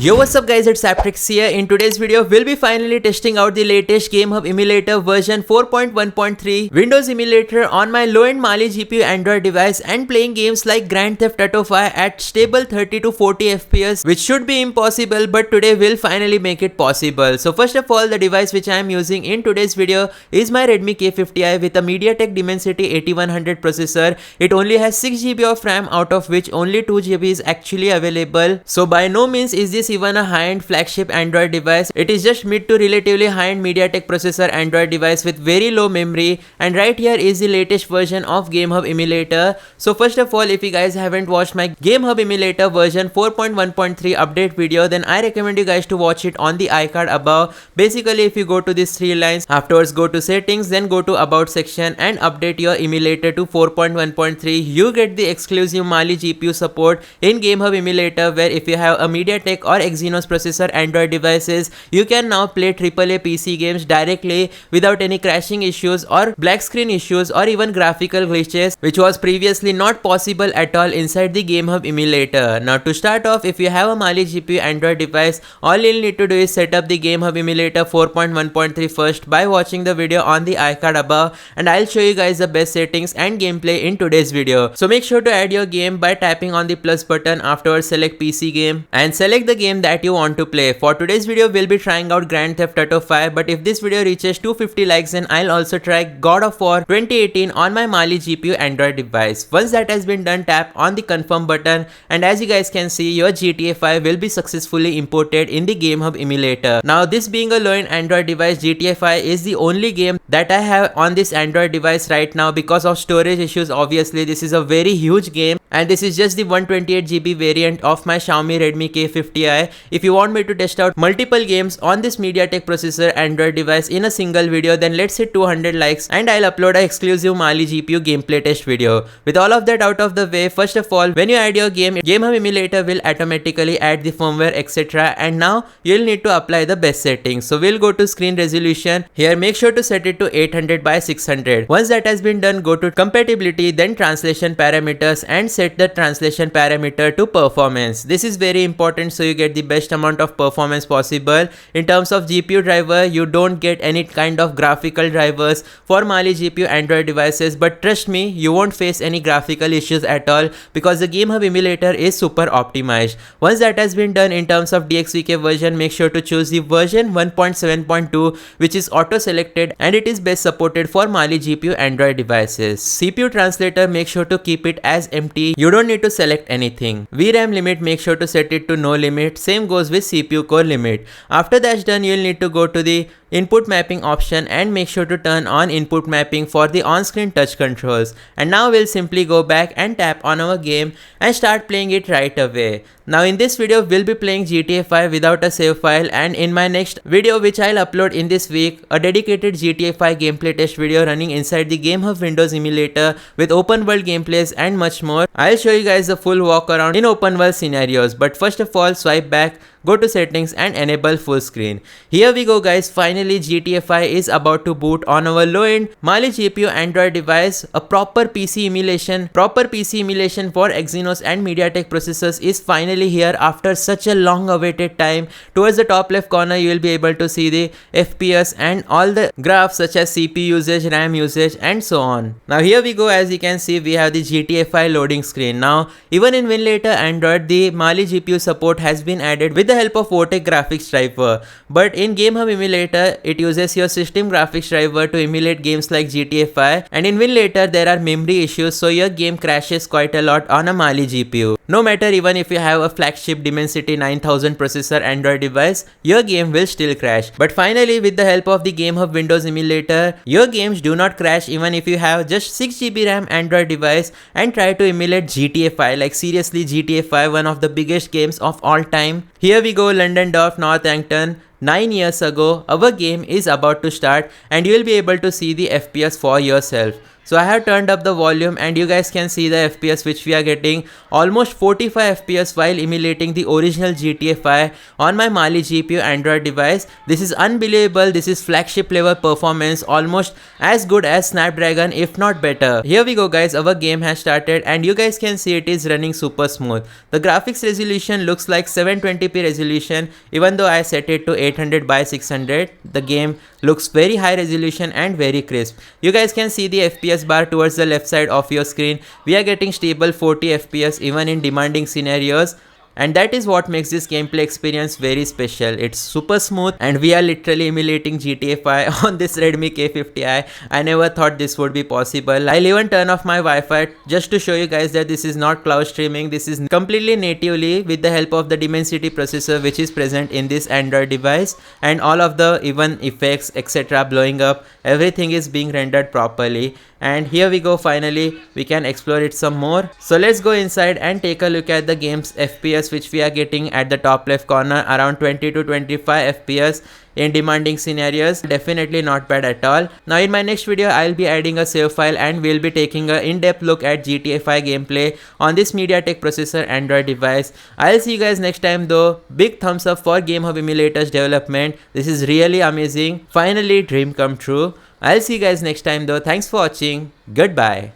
Yo, what's up guys, it's ApTreX here. In today's video, we'll be finally testing out the latest Gamehub Emulator version 4.1.3 Windows Emulator on my low-end Mali GPU Android device and playing games like Grand Theft Auto 5 at stable 30 to 40 FPS, which should be impossible, but today we'll finally make it possible. So first of all, the device which I am using in today's video is my Redmi K50i with a MediaTek Dimensity 8100 processor. It only has 6GB of RAM, out of which only 2GB is actually available. So by no means is this even a high-end flagship Android device. It is just mid to relatively high-end MediaTek processor Android device with very low memory, and right here is the latest version of Gamehub Emulator. So first of all, if you guys haven't watched my Gamehub Emulator version 4.1.3 update video, then I recommend you guys to watch it on the iCard above. Basically, if you go to these three lines, afterwards go to settings, then go to about section and update your emulator to 4.1.3, you get the exclusive Mali GPU support in Gamehub Emulator, where if you have a MediaTek or Exynos processor Android devices, you can now play AAA PC games directly without any crashing issues or black screen issues or even graphical glitches, which was previously not possible at all inside the Gamehub Emulator. Now to start off, if you have a Mali GPU Android device, all you'll need to do is set up the Gamehub Emulator 4.1.3 first by watching the video on the iCard above, and I'll show you guys the best settings and gameplay in today's video. So make sure to add your game by tapping on the plus button, afterwards select PC game and select the game that you want to play. For today's video, we'll be trying out Grand Theft Auto 5, but if this video reaches 250 likes, then I'll also try God of War 2018 on my Mali GPU Android device. Once that has been done, tap on the confirm button, and as you guys can see, your GTA 5 will be successfully imported in the Gamehub Emulator. Now this being a low-end Android device, GTA 5 is the only game that I have on this Android device right now because of storage issues. Obviously, this is a very huge game, and this is just the 128GB variant of my Xiaomi Redmi K50i. If you want me to test out multiple games on this MediaTek processor Android device in a single video, then let's hit 200 likes and I'll upload an exclusive Mali GPU gameplay test video. With all of that out of the way, first of all, when you add your game, Gamehub Emulator will automatically add the firmware, etc. And now you'll need to apply the best settings. So we'll go to screen resolution. Here make sure to set it to 800 by 600. Once that has been done, go to compatibility, then translation parameters, and set the translation parameter to performance. This is very important so you get the best amount of performance possible. In terms of GPU driver, you don't get any kind of graphical drivers for Mali GPU Android devices, but trust me, you won't face any graphical issues at all because the Gamehub Emulator is super optimized. Once that has been done, in terms of DXVK version, make sure to choose the version 1.7.2, which is auto selected and it is best supported for Mali GPU Android devices. CPU translator, make sure to keep it as empty. You don't need to select anything. VRAM limit, make sure to set it to no limit. Same goes with CPU core limit. After that's done, you'll need to go to the input mapping option and make sure to turn on input mapping for the on-screen touch controls. And now we'll simply go back and tap on our game and start playing it right away. Now in this video, we'll be playing GTA 5 without a save file, and in my next video, which I'll upload in this week, a dedicated GTA 5 gameplay test video running inside the Gamehub Windows Emulator with open world gameplays and much more. I'll show you guys the full walk around in open world scenarios, but first of all, swipe back, go to settings and enable full screen. Here we go guys, finally GTA 5 is about to boot on our low-end Mali GPU Android device. A proper PC emulation for Exynos and MediaTek processors is finally here after such a long awaited time. Towards the top left corner, you will be able to see the FPS and all the graphs such as CPU usage, RAM usage and so on. Now here we go, as you can see, we have the GTA 5 loading screen. Now even in Winlater Android, the Mali GPU support has been added with the help of Vortex graphics driver, but in Gamehub Emulator, it uses your system graphics driver to emulate games like GTA 5, and in Winlater there are memory issues, so your game crashes quite a lot on a Mali GPU. No matter even if you have a flagship Dimensity 9000 processor Android device, your game will still crash. But finally, with the help of the Gamehub Windows Emulator, your games do not crash even if you have just 6GB RAM Android device and try to emulate GTA 5. Like seriously, GTA 5, one of the biggest games of all time. Here we go, London-Dorf, Northampton. 9 years ago, our game is about to start and you will be able to see the FPS for yourself. So I have turned up the volume and you guys can see the FPS which we are getting, almost 45 FPS while emulating the original GTA 5 on my Mali GPU Android device. This is unbelievable. This is flagship level performance, almost as good as Snapdragon if not better. Here we go guys, our game has started and you guys can see it is running super smooth. The graphics resolution looks like 720p resolution even though I set it to 800 by 600. The game looks very high resolution and very crisp. You guys can see the FPS bar towards the left side of your screen. We are getting stable 40 FPS even in demanding scenarios. And that is what makes this gameplay experience very special. It's super smooth and we are literally emulating GTA 5 on this Redmi K50i. I never thought this would be possible. I'll even turn off my Wi-Fi just to show you guys that this is not cloud streaming. This is completely natively with the help of the Dimensity processor which is present in this Android device, and all of the even effects etc. blowing up, everything is being rendered properly. And here we go, finally we can explore it some more. So let's go inside and take a look at the game's FPS which we are getting at the top left corner, around 20 to 25 FPS in demanding scenarios. Definitely not bad at all. Now in my next video I'll be adding a save file and we'll be taking a in-depth look at GTA 5 gameplay on this MediaTek processor Android device. I'll see you guys next time though. Big thumbs up for Gamehub Emulator's development. This is really amazing. Finally, dream come true. I'll see you guys next time though. Thanks for watching. Goodbye.